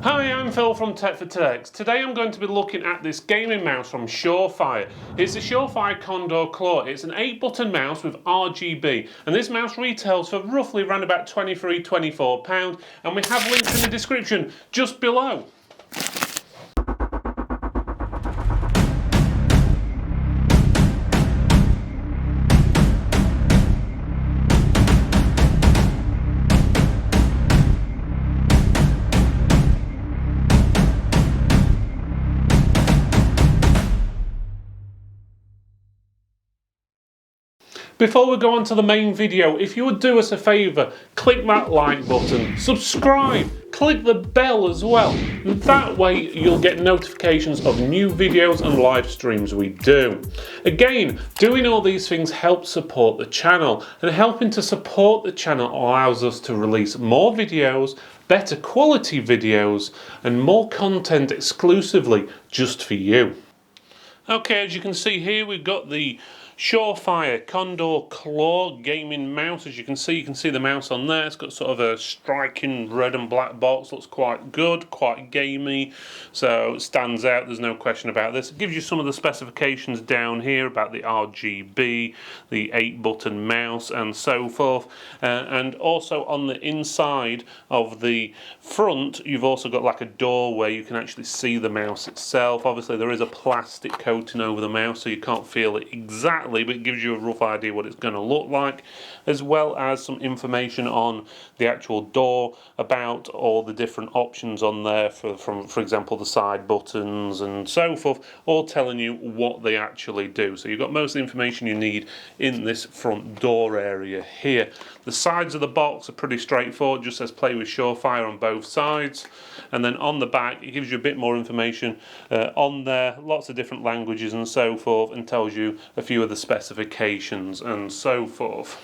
Hi, I'm Phil from Tech for TEDx. Today I'm going to be looking at this gaming mouse from SUREFIRE. It's the SUREFIRE Condor Claw. It's an 8-button mouse with RGB, and this mouse retails for roughly around about £23–24, and we have links in the description just below. Before we go on to the main video, if you would do us a favour, click that like button, subscribe, click the bell as well. That way you'll get notifications of new videos and live streams we do. Again, doing all these things helps support the channel, and helping to support the channel allows us to release more videos, better quality videos, and more content exclusively just for you. Okay, as you can see here, we've got the SUREFIRE Condor Claw gaming mouse. As you can see the mouse on there. It's got sort of a striking red and black box. Looks quite good, quite gamey, so it stands out. There's no question about this. It gives you some of the specifications down here about the RGB, the 8-button mouse, and so forth. And also on the inside of the front, you've also got like a door where you can actually see the mouse itself. Obviously, there is a plastic coating over the mouse, so you can't feel it exactly, but it gives you a rough idea what it's going to look like, as well as some information on the actual door about all the different options on there for example the side buttons and so forth, all telling you what they actually do. So you've got most of the information you need in this front door area here. The sides of the box are pretty straightforward, just says play with SUREFIRE on both sides, and then on the back it gives you a bit more information on there, lots of different languages and so forth, and tells you a few of the specifications and so forth.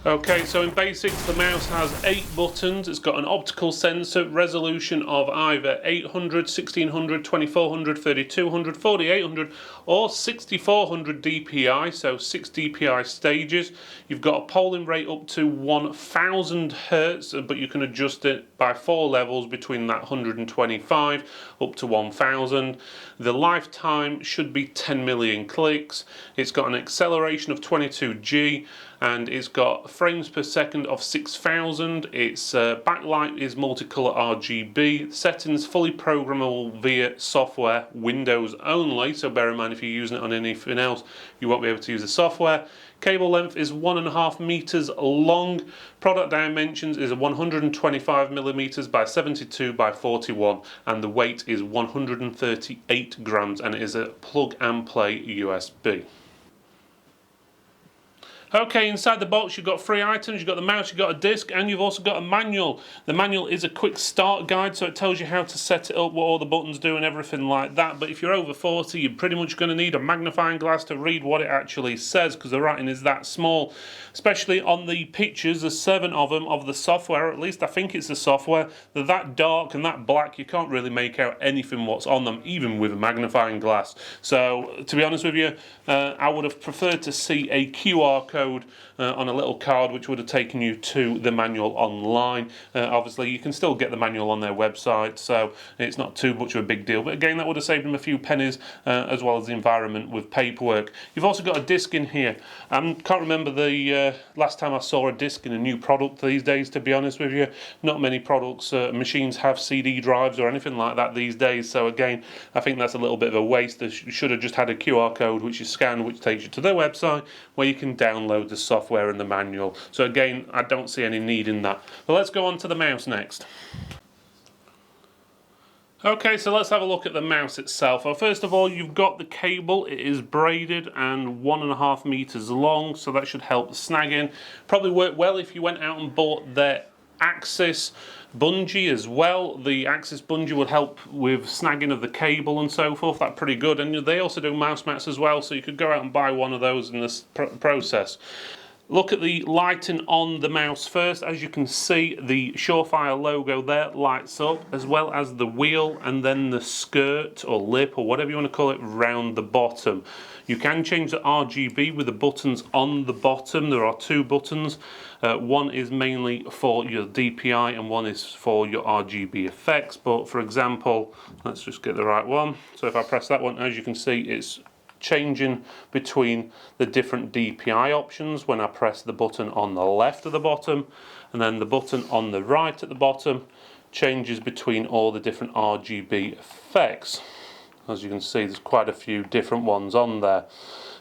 Okay, so in basics the mouse has 8 buttons. It's got an optical sensor, resolution of either 800, 1600, 2400, 3200, 4800 or 6400 dpi, so 6 dpi stages. You've got a polling rate up to 1000 Hertz, but you can adjust it by 4 levels between that 125 up to 1000. The lifetime should be 10 million clicks. It's got an acceleration of 22G, and it's got frames per second of 6000. Its backlight is multicolour RGB. Settings fully programmable via software, Windows only, so bear in mind if you're using it on anything else you won't be able to use the software. Cable length is 1.5 meters long. Product dimensions is 125 millimeters by 72 by 41, and the weight is 138 grams, and it is a plug and play USB. Okay, inside the box you've got 3 items. You've got the mouse, you've got a disc, and you've also got a manual. The manual is a quick start guide, so it tells you how to set it up, what all the buttons do and everything like that. But if you're over 40, you're pretty much going to need a magnifying glass to read what it actually says, because the writing is that small. Especially on the pictures, there's 7 of them of the software, or at least I think it's the software. They're that dark and that black, you can't really make out anything what's on them, even with a magnifying glass. So, to be honest with you, I would have preferred to see a QR code on a little card which would have taken you to the manual online. Obviously you can still get the manual on their website, so it's not too much of a big deal, but again that would have saved them a few pennies, as well as the environment with paperwork. You've also got a disc in here. I can't remember the last time I saw a disc in a new product these days, to be honest with you. Not many products, machines have CD drives or anything like that these days, so again I think that's a little bit of a waste. They should have just had a QR code which you scan, which takes you to their website where you can download the software and the manual. So again, I don't see any need in that. But let's go on to the mouse next. Okay, so let's have a look at the mouse itself. Well, first of all, you've got the cable. It is braided and 1.5 meters long, so that should help the snagging. Probably work well if you went out and bought their Axis bungee as well. The Axis bungee would help with snagging of the cable and so forth. That's pretty good. And they also do mouse mats as well, so you could go out and buy one of those in this process. Look at the lighting on the mouse first. As you can see, the SUREFIRE logo there lights up, as well as the wheel and then the skirt or lip or whatever you want to call it round the bottom. You can change the RGB with the buttons on the bottom. There are two buttons. One is mainly for your DPI and one is for your RGB effects. But for example, let's just get the right one. So if I press that one, as you can see, it's changing between the different DPI options when I press the button on the left of the bottom, and then the button on the right at the bottom changes between all the different RGB effects. As you can see, there's quite a few different ones on there.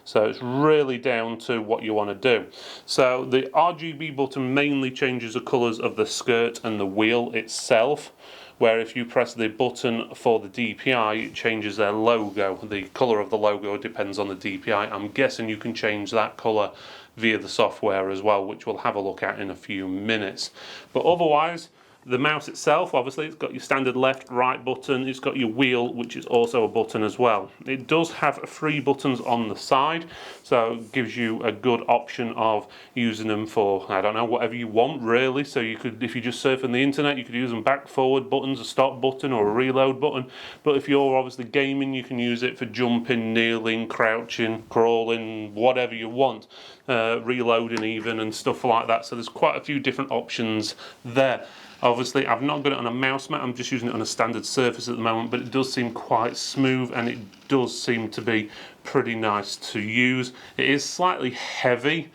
So it's really down to what you want to do. So the RGB button mainly changes the colours of the skirt and the wheel itself, where if you press the button for the DPI, it changes their logo. The colour of the logo depends on the DPI. I'm guessing you can change that colour via the software as well, which we'll have a look at in a few minutes. But otherwise, the mouse itself, obviously, it's got your standard left, right button. It's got your wheel, which is also a button as well. It does have 3 buttons on the side, so it gives you a good option of using them for, I don't know, whatever you want, really. So you could, if you just surf on the internet, you could use them back, forward buttons, a stop button or a reload button. But if you're obviously gaming, you can use it for jumping, kneeling, crouching, crawling, whatever you want, reloading even and stuff like that. So there's quite a few different options there. Obviously, I've not got it on a mouse mat, I'm just using it on a standard surface at the moment, but it does seem quite smooth and it does seem to be pretty nice to use. It is slightly heavy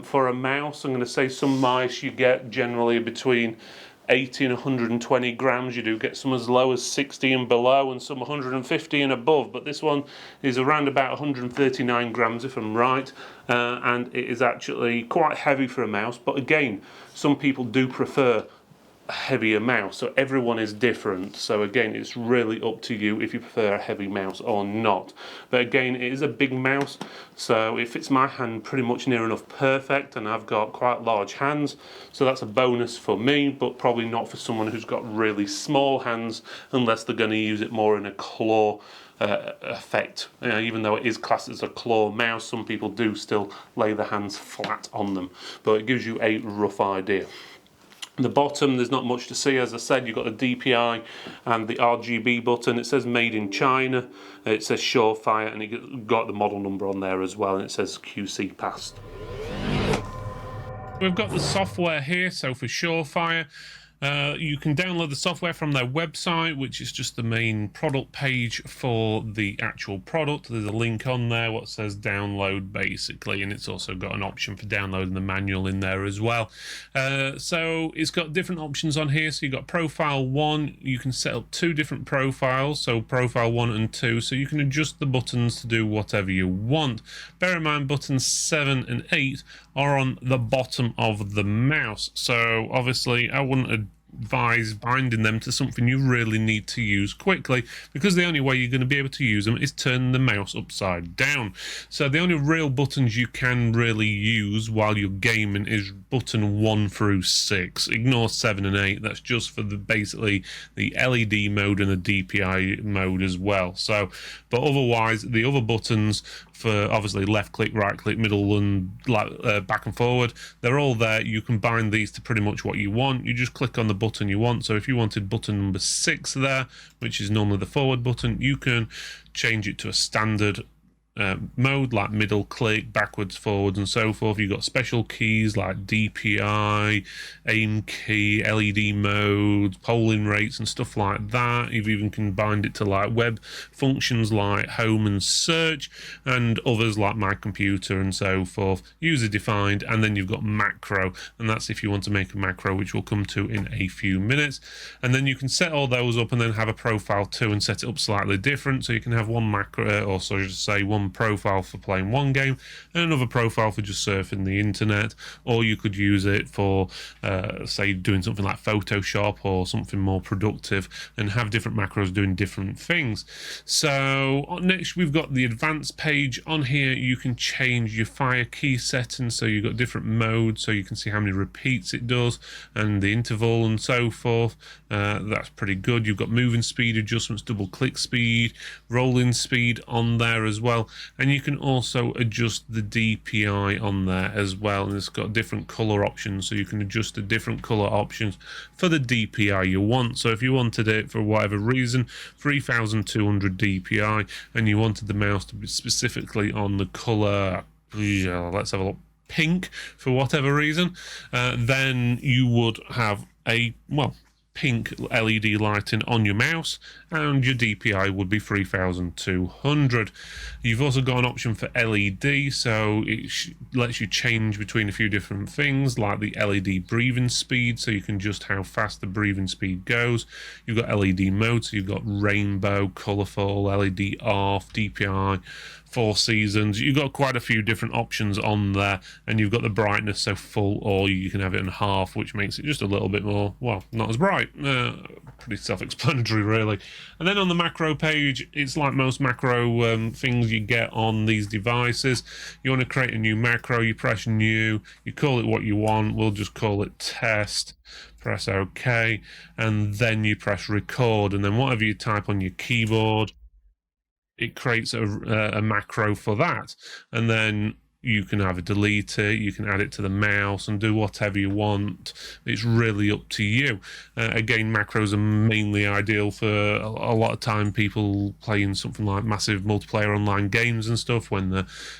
for a mouse. I'm going to say some mice you get generally between 80 and 120 grams. You do get some as low as 60 and below and some 150 and above, but this one is around about 139 grams if I'm right, and it is actually quite heavy for a mouse. But again, some people do prefer a heavier mouse, so everyone is different. So again, it's really up to you if you prefer a heavy mouse or not. But again, it is a big mouse, so it fits my hand pretty much near enough perfect, and I've got quite large hands, so that's a bonus for me, but probably not for someone who's got really small hands, unless they're going to use it more in a claw effect. Even though it is classed as a claw mouse, some people do still lay their hands flat on them, but it gives you a rough idea. The bottom, there's not much to see. As I said, you've got the DPI and the RGB button. It says made in China, it says SUREFIRE, and it got the model number on there as well, and it says QC passed. We've got the software here. So for SUREFIRE, you can download the software from their website, which is just the main product page for the actual product. There's a link on there what says download basically, and it's also got an option for downloading the manual in there as well. So it's got different options on here. So you've got profile 1, you can set up 2 different profiles, so profile 1 and 2, so you can adjust the buttons to do whatever you want. Bear in mind, buttons 7 and 8 are on the bottom of the mouse, so obviously I wouldn't advise binding them to something you really need to use quickly, because the only way you're going to be able to use them is turn the mouse upside down. So the only real buttons you can really use while you're gaming is button 1 through 6. Ignore 7 and 8, that's just for the basically the LED mode and the DPI mode as well. So, but otherwise the other buttons for obviously left click, right click, middle and back and forward, they're all there. You can bind these to pretty much what you want. You just click on the button you want. So if you wanted button number 6 there, which is normally the forward button, you can change it to a standard mode like middle click, backwards, forwards and so forth. You've got special keys like DPI, aim key, LED modes, polling rates and stuff like that. You've even combined it to like web functions like home and search, and others like my computer and so forth. User defined, and then you've got macro, and that's if you want to make a macro, which we'll come to in a few minutes. And then you can set all those up and then have a profile 2 and set it up slightly different, so you can have one macro, or so just say one profile for playing one game and another profile for just surfing the internet, or you could use it for say doing something like Photoshop or something more productive, and have different macros doing different things. So next we've got the advanced page. On here you can change your fire key settings, so you've got different modes, so you can see how many repeats it does and the interval and so forth. That's pretty good. You've got moving speed adjustments, double click speed, rolling speed on there as well. and you can also adjust the DPI on there as well, and it's got different color options, so you can adjust the different color options for the DPI you want. So if you wanted it for whatever reason 3200 DPI and you wanted the mouse to be specifically on the color, let's have a look, pink for whatever reason, then you would have a, well, pink LED lighting on your mouse, and your DPI would be 3200. You've also got an option for LED, so it lets you change between a few different things, like the LED breathing speed, so you can adjust how fast the breathing speed goes. You've got LED mode, so you've got rainbow, colourful, LED off, DPI, 4 seasons. You've got quite a few different options on there, and you've got the brightness, so full, or you can have it in half, which makes it just a little bit more, well, not as bright. Pretty self-explanatory, really. And then on the macro page, it's like most macro things you get on these devices. You want to create a new macro, you press new, you call it what you want. We'll just call it test. Press OK, and then you press record, and then whatever you type on your keyboard, it creates a macro for that, and then you can either delete it, you can add it to the mouse and do whatever you want. It's really up to you. Again, macros are mainly ideal for a lot of time people playing something like massive multiplayer online games and stuff, when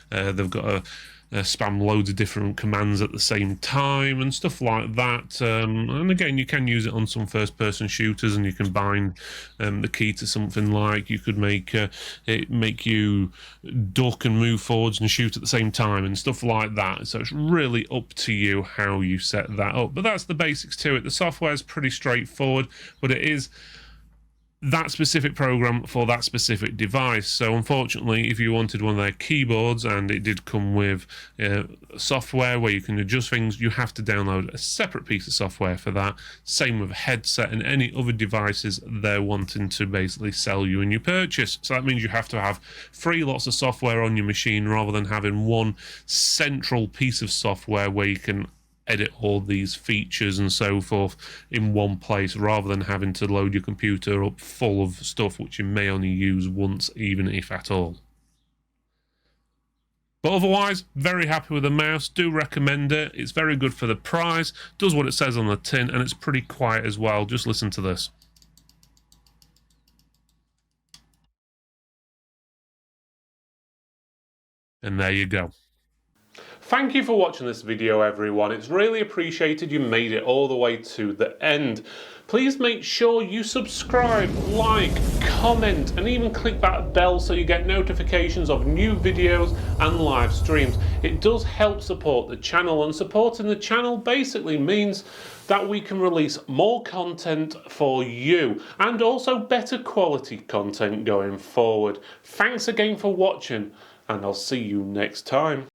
they've got to spam loads of different commands at the same time and stuff like that. And again, you can use it on some first-person shooters, and you can bind the key to something like, you could make it make you duck and move forwards and shoot at the same time and stuff like that. So it's really up to you how you set that up. But that's the basics to it. The software is pretty straightforward, but it is that specific program for that specific device. So unfortunately, if you wanted one of their keyboards and it did come with software where you can adjust things, you have to download a separate piece of software for that. Same with a headset and any other devices they're wanting to basically sell you in your purchase. So that means you have to have 3 lots of software on your machine, rather than having one central piece of software where you can edit all these features and so forth in one place, rather than having to load your computer up full of stuff which you may only use once, even if at all. But otherwise, very happy with the mouse. Do recommend it. It's very good for the price, does what it says on the tin, and it's pretty quiet as well. Just listen to this. And there you go. Thank you for watching this video, everyone. It's really appreciated you made it all the way to the end. Please make sure you subscribe, like, comment, and even click that bell so you get notifications of new videos and live streams. It does help support the channel, and supporting the channel basically means that we can release more content for you, and also better quality content going forward. Thanks again for watching, and I'll see you next time.